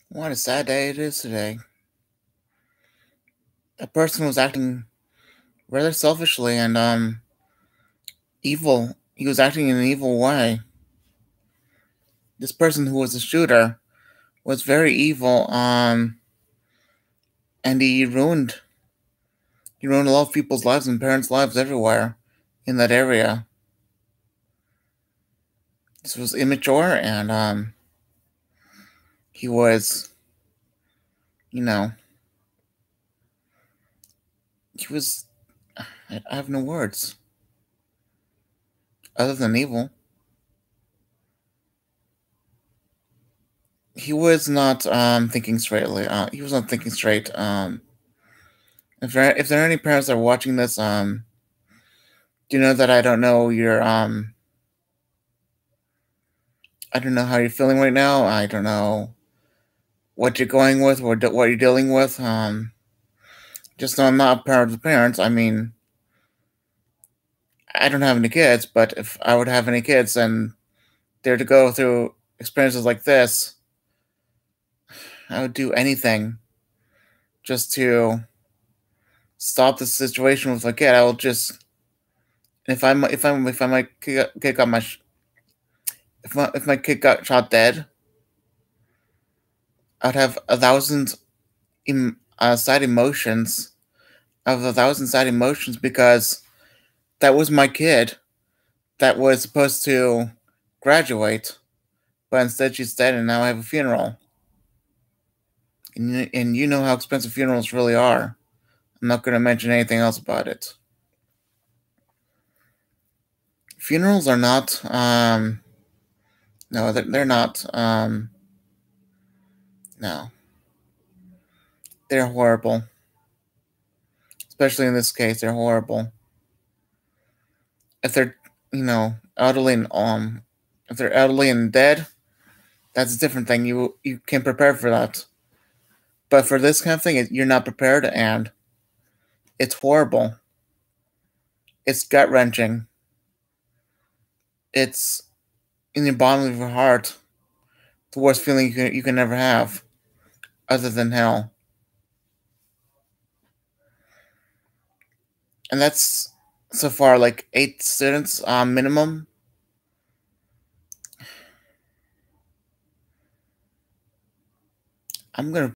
What a sad day it is today. A person was acting rather selfishly and evil. He was acting in an evil way. This person who was a shooter was very evil. And he ruined a lot of people's lives and parents' lives everywhere in that area. This was immature, and he was, you know, he was. I have no words other than evil. He was not thinking straightly. He was not thinking straight. If there are any parents that are watching this, do you know that I don't know how you're feeling right now. I don't know what you're going with, or what you're dealing with. Just know I'm not a parent of the parents. I mean, I don't have any kids, but if I would have any kids and they're to go through experiences like this, I would do anything just to stop the situation with my kid. I will just if my kid got if my kid got shot dead, I'd have sad emotions of a thousand sad emotions, because that was my kid that was supposed to graduate, but instead she's dead, and now I have a funeral. And you know how expensive funerals really are. I'm not going to mention anything else about it. Funerals are not, no, they're not, no, they're horrible. Especially in this case, they're horrible. If they're, elderly and, if they're elderly and dead, that's a different thing. You can prepare for that. But for this kind of thing, you're not prepared, and it's horrible. It's gut wrenching. It's in the bottom of your heart, the worst feeling you can never have, other than hell. And that's so far like 8 students minimum. I'm gonna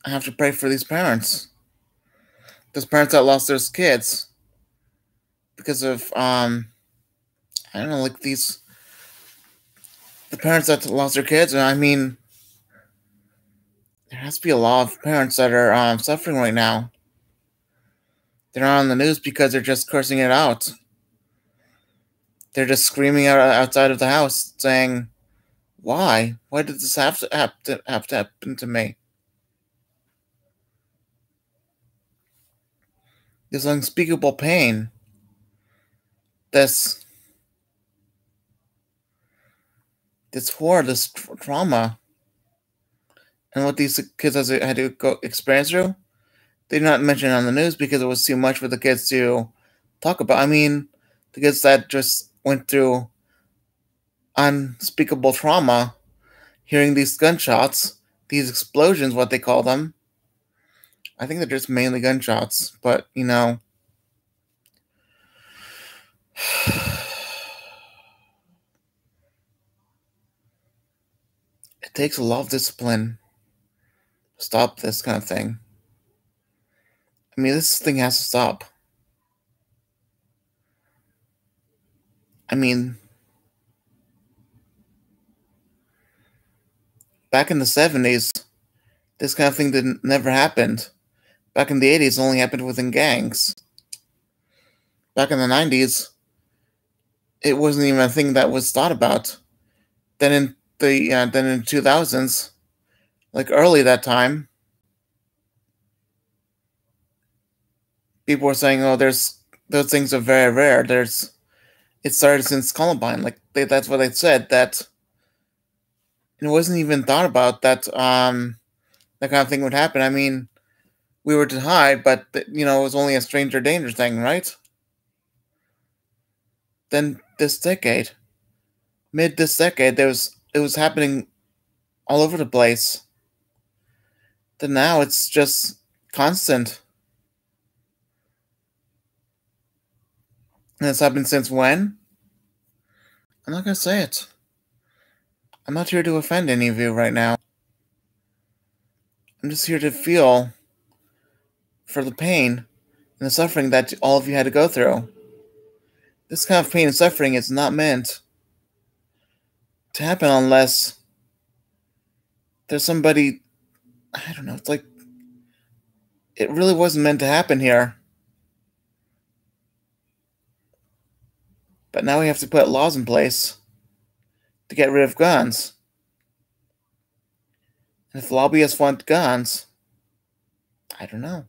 have to pray for these parents. Those parents that lost their kids because of I don't know, like the parents that lost their kids. And I mean, there has to be a lot of parents that are suffering right now. They're not on the news because they're just cursing it out. They're just screaming out outside of the house, saying, "Why? Why did this have to happen to me?" This unspeakable pain, this horror, this trauma, and what these kids had to go experience through. They did not mention it on the news because it was too much for the kids to talk about. I mean, the kids that just went through unspeakable trauma, hearing these gunshots, these explosions, what they call them. I think they're just mainly gunshots, but it takes a lot of discipline to stop this kind of thing. I mean, this thing has to stop. I mean, back in the 70s, this kind of thing didn't never happened. Back in the 80s, it only happened within gangs. Back in the 90s, it wasn't even a thing that was thought about. Then in 2000s, like early that time, people were saying, "Oh, there's those things are very rare." It started since Columbine. Like that's what they said, that it wasn't even thought about that that kind of thing would happen. I mean, we were to hide, but it was only a stranger danger thing, right? Then mid this decade, it was happening all over the place. Then now it's just constant. And it's happened since when? I'm not gonna say it. I'm not here to offend any of you right now. I'm just here to feel for the pain and the suffering that all of you had to go through. This kind of pain and suffering is not meant to happen unless there's somebody, I don't know, it's like it really wasn't meant to happen here. But now we have to put laws in place to get rid of guns. And if lobbyists want guns, I don't know.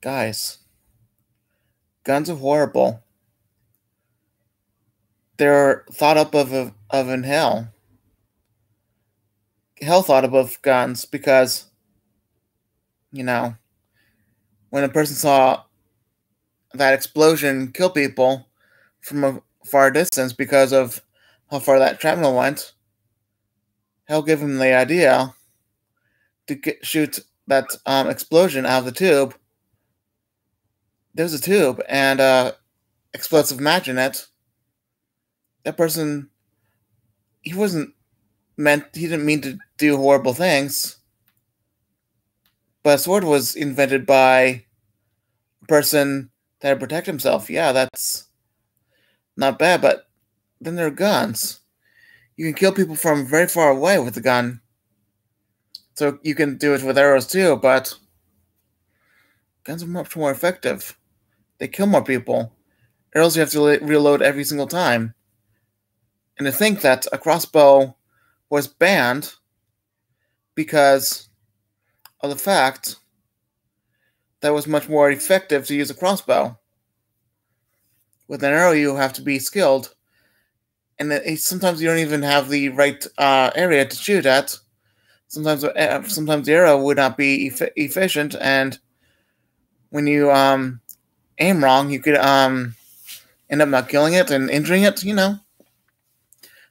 Guys, guns are horrible. They're thought up of in hell. Hell thought up of guns because, you know, when a person saw that explosion kill people from a far distance because of how far that shrapnel went, hell gave him the idea to shoot that explosion out of the tube. There's a tube and explosive match in it. That person, he didn't mean to do horrible things. But a sword was invented by a person that had to protect himself. Yeah, that's not bad, but then there are guns. You can kill people from very far away with a gun. So you can do it with arrows too, but guns are much more effective. They kill more people. Arrows you have to reload every single time. And to think that a crossbow was banned because of the fact that it was much more effective to use a crossbow. With an arrow, you have to be skilled, and sometimes you don't even have the right area to shoot at. Sometimes the arrow would not be efficient, and when you aim wrong, you could end up not killing it and injuring it. You know,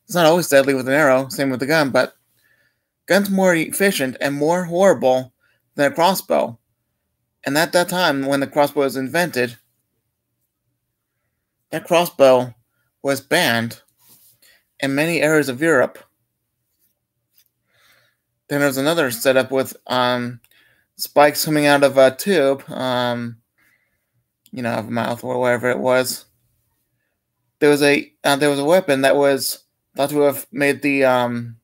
it's not always deadly with an arrow. Same with the gun, but gun's more efficient and more horrible than a crossbow. And at that time, when the crossbow was invented, that crossbow was banned in many areas of Europe. Then there was another setup with spikes coming out of a tube, of a mouth or wherever it was. There was a weapon that was thought to have made the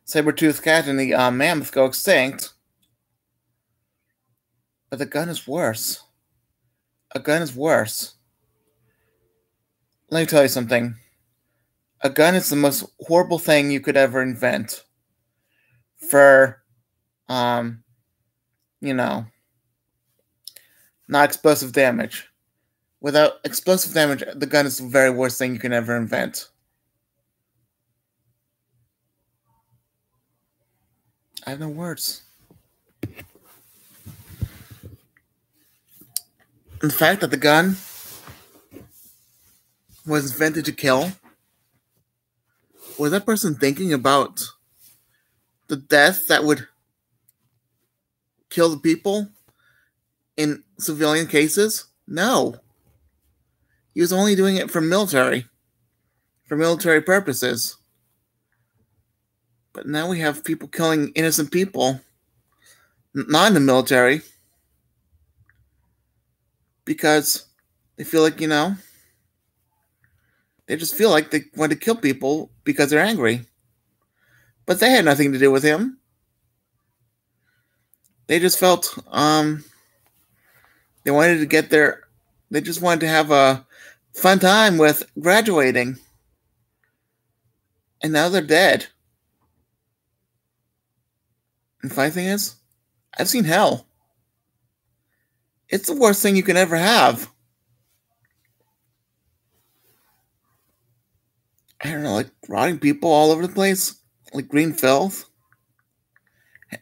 saber-toothed cat and the mammoth go extinct. But the gun is worse. A gun is worse. Let me tell you something. A gun is the most horrible thing you could ever invent. For, not explosive damage. Without explosive damage, the gun is the very worst thing you can ever invent. I have no words. And the fact that the gun was invented to kill, was that person thinking about the death that would kill the people in civilian cases? No. He was only doing it for military purposes. But now we have people killing innocent people, not in the military, because they feel like, they just feel like they want to kill people because they're angry. But they had nothing to do with him. They just felt, they wanted to get they just wanted to have a fun time with graduating. And now they're dead. And the funny thing is, I've seen hell. It's the worst thing you can ever have. I don't know, like rotting people all over the place, like green filth,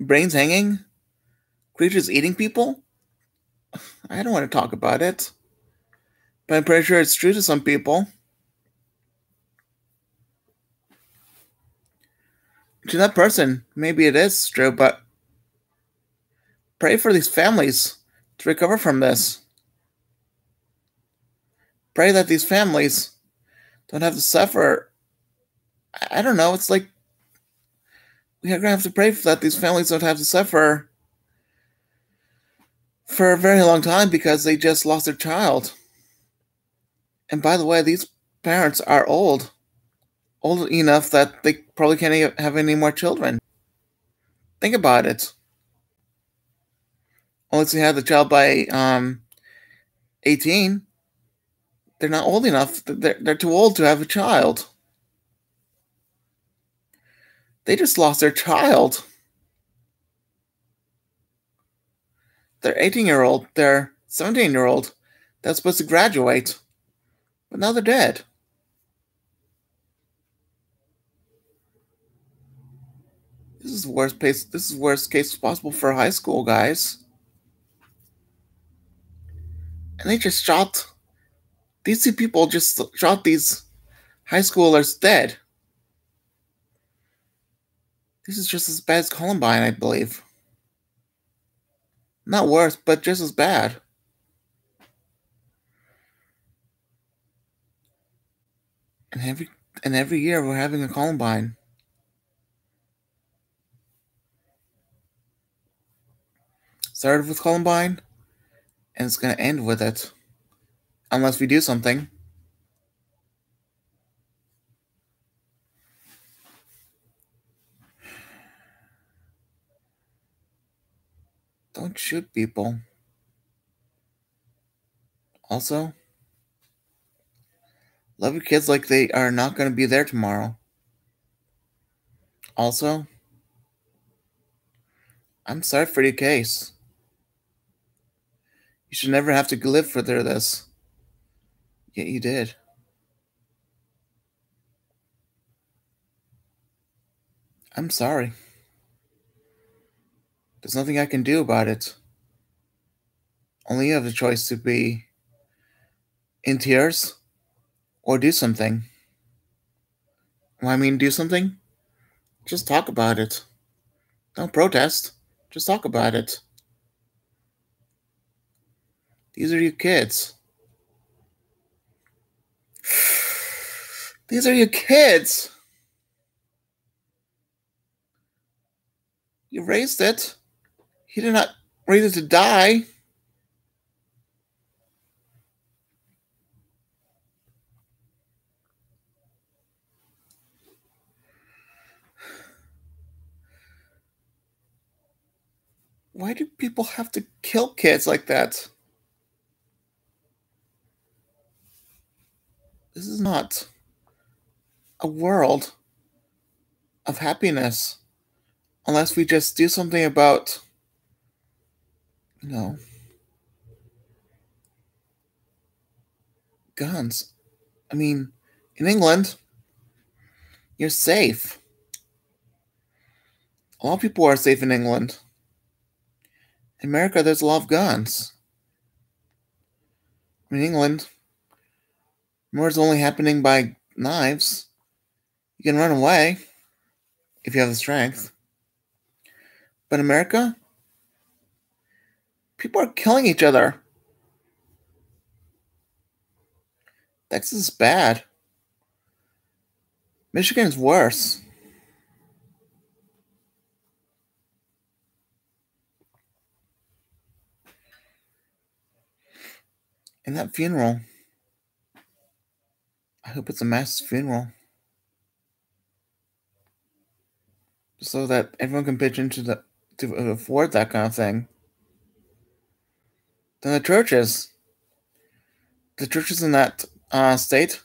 brains hanging, creatures eating people. I don't want to talk about it, but I'm pretty sure it's true to some people. To that person, maybe it is true, but pray for these families to recover from this. Pray that these families don't have to suffer. I don't know. It's like we're going to have to pray that these families don't have to suffer for a very long time because they just lost their child. And by the way, these parents are old enough that they probably can't have any more children. Think about it. Once you have the child by 18, they're not old enough. They're too old to have a child. They just lost their child. Their 18-year-old, their 17-year-old, that's supposed to graduate, but now they're dead. This is worst case. This is worst case possible for high school guys. And they just shot. These two people just shot these high schoolers dead. This is just as bad as Columbine, I believe. Not worse, but just as bad. And every year we're having a Columbine. Started with Columbine, and it's gonna end with it. Unless we do something. Don't shoot people. Also, love your kids like they are not going to be there tomorrow. Also, I'm sorry for your case. You should never have to live through this. Yet you did. I'm sorry. There's nothing I can do about it. Only you have the choice to be in tears or do something. When I mean do something, just talk about it. Don't protest. Just talk about it. These are your kids. These are your kids. You raised it. You did not raise it to die. Why do people have to kill kids like that? This is not a world of happiness unless we just do something about, guns. I mean, in England, you're safe. A lot of people are safe in England. In America, there's a lot of guns. In England, murder's only happening by knives. You can run away if you have the strength. But in America, people are killing each other. Texas is bad. Michigan's worse. In that funeral, I hope it's a mass funeral. So that everyone can pitch into to afford that kind of thing. Then the churches in that state,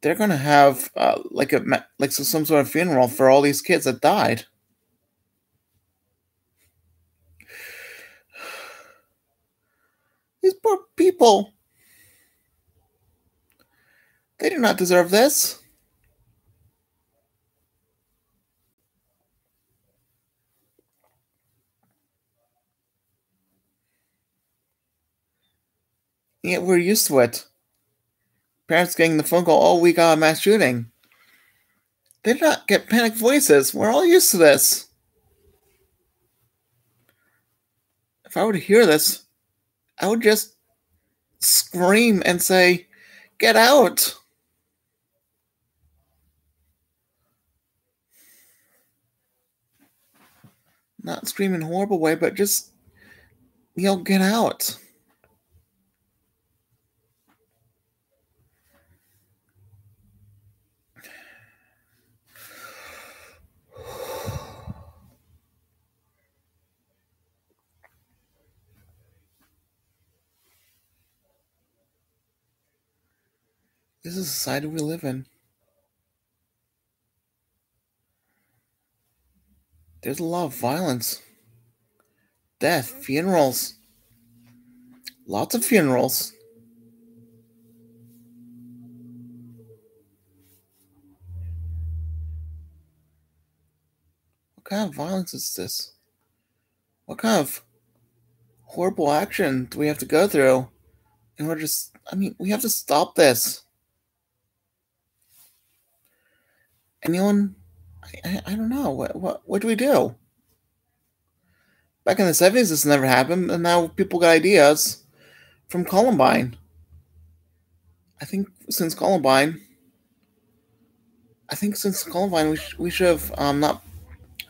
they're gonna have some sort of funeral for all these kids that died. These poor people, they do not deserve this. Yet we're used to it. Parents getting the phone call, oh, we got a mass shooting. They did not get panicked voices. We're all used to this. If I were to hear this, I would just scream and say, "Get out!" Not scream in a horrible way, but just yell, "Get out!" This is the society we live in. There's a lot of violence, death, funerals. Lots of funerals. What kind of violence is this? What kind of horrible action do we have to go through? And we're just, we have to stop this. Anyone? I don't know. What do we do? Back in the 70s, this never happened, and now people got ideas from Columbine. I think since Columbine, we should have not.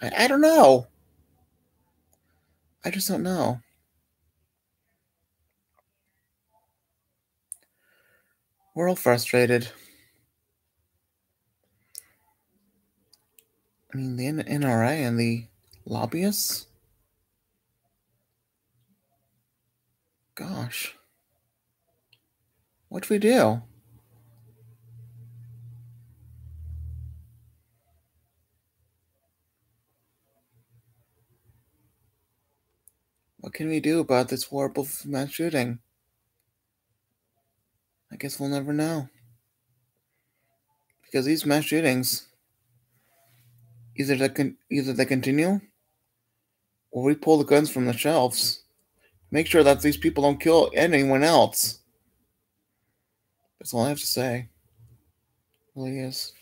I don't know. I just don't know. We're all frustrated. The NRA and the lobbyists. Gosh. What do we do? What can we do about this horrible mass shooting? I guess we'll never know. Because these mass shootings, either they continue, or we pull the guns from the shelves. Make sure that these people don't kill anyone else. That's all I have to say. It really is.